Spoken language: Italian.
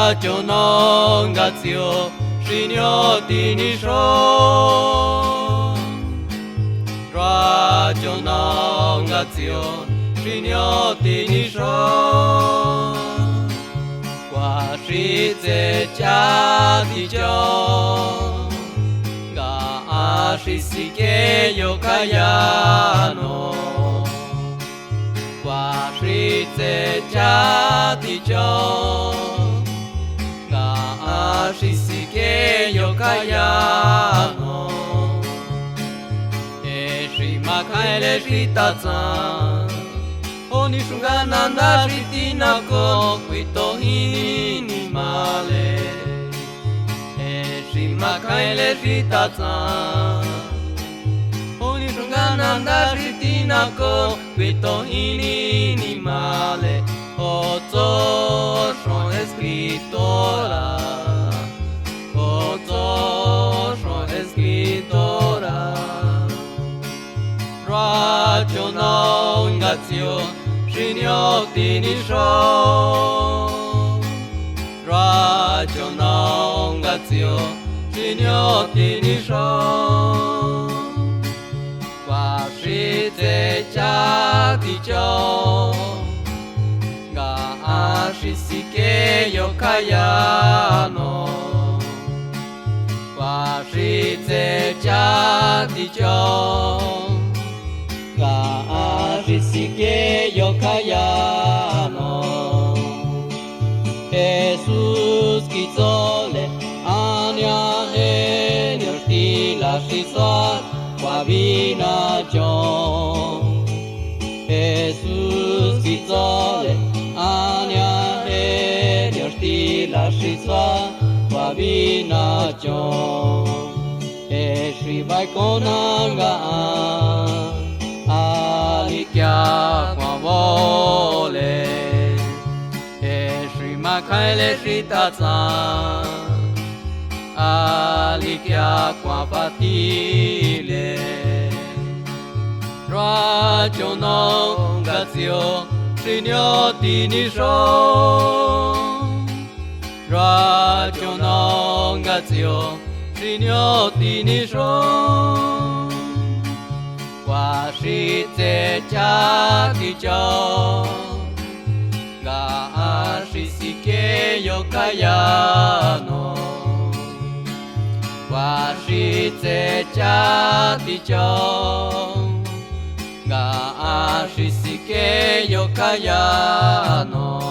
Raggio non gazio, scignoti ni sho. Raggio non gazio, scignoti ni sho. Qua shitze chati jo, ga ashisike yo kayano. Qua shitze chati jo, ga ashisike yo kayano. Eshi makaile shitatsan, oni shungananda shitina ko kuito hini male. Eshi makaile shitatsan, oni shungananda shitina ko kuito hini male. Ozo son escritora, ozo son escritora. Raggio non gazio, scignoti ni sho. Raggio non gazio, scignoti ni sho. Qua shitze chati jo, ga ashisike yo kayano. Qua shitze chati jo, ga ashisike yo kayano. Jesus kizole anya henir tila shisat wabina jo. Jesus kizole anya henir tila shisat wabina jo. Shribai konanga alikya kwa vole. Shri makaile shitatsan, alikya kwa patile. Raggio non gazio, scignoti ni sho. Raggio non gazio, scignoti ni sho. Qua shitze chati jo, ga ashisike yo kayano. Qua shitze chati jo, ga ashisike yo kayano.